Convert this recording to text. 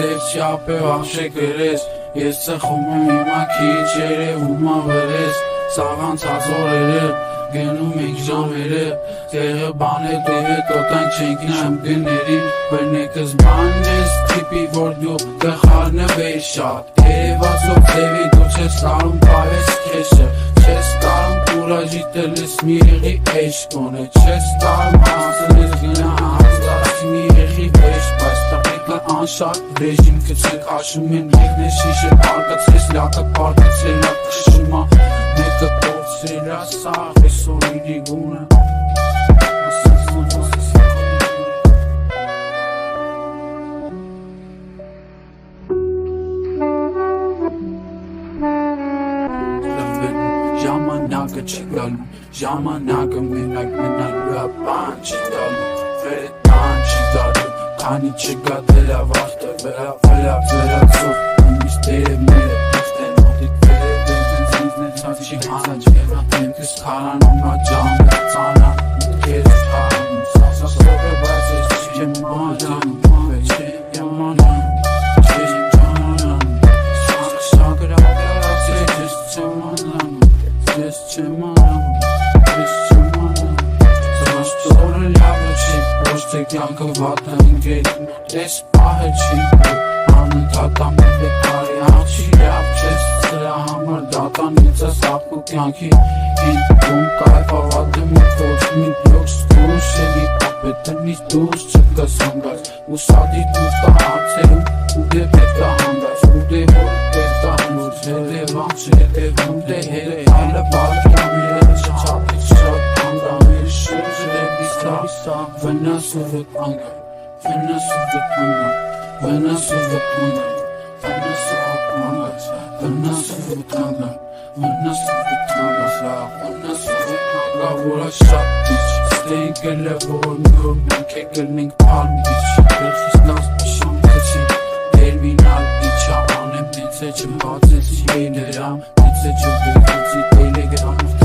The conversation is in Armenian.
ձև չապե վախշե գրես Ես ծխում եմ հիմա քիչ երևում ավրես Սաղանցած օրերը գնում ենք ժամերը Տեղը բան է դու հետ օտանք չենք նայում գներին Բրնեկս բան ես տիպի որ դու գխարնվեի շատ Երևացով ձևի դու չես կարում պարես քեշը Չես կարում կուրաժի տելես մի եղի էշ կոնե Չես կարում հասնես գնա հաստացի մի եղի վեշ Բայց տղեկը անշարտ ռեժիմ կցեք աշում են մեկն է շիշը պարկացես լակը պարկացել լակ կշումա Մեկը կողսել ասաղ էսոր իրի գունը Ժամանակը չի գալու, ժամանակը մենակ մնալու է բան չի գալու Վերը տան չի գալու, քանի չգա դերա վաղտը վերացով Իմիշտ տերևները պիխտ են ոտիք վերևենք ինձ նեցած չի հանաչ Ենքս քարանում նա ճամը ծանա, կերս խարանում Սասասովը բայց ես չեմ մանանում, վեչ եմ մանանում, չես ճանանում Սաղշագրավաց ես չեմ մանանում Ես չեմ անում, Զվաշտորը լավը չի, ոչ թե կյանքը վատը ընգետ Ես պահը չի, անընդհատ ամեն կարի հաղ չի լավ Չես սրա համար դատանից ես ապու կյանքի Հին դում կայվ ավատը մի ոչ մի լոքս դուս Էլի ապետնից դուս չկս հանգած Ու սադի դուս տա հարցերում ու դե պետա հանգած Ու դե որ պետա հանգուց հետևամ չհետևում դե հետ Այլը բարգամիրը չապից շատ հանգամիր շուրջը դեպիսա Վնաս ու վտանգը, վնաս ու վտանգը, վնաս ու վտանգը Վնաս ու վտանգը, վնաս ու վտանգը, վնաս ու վտանգը Վնաս ու վտանգը, որը շատ դիչ Ստեինք էլ է որ նոր մենք է գլնենք պարմ դիչ Երխիս նաս պշամ կցի, տերմինալ իչա Անեմ նեցե չմբացեցի էյներամ, նեցե չվերեցի տելեգրամով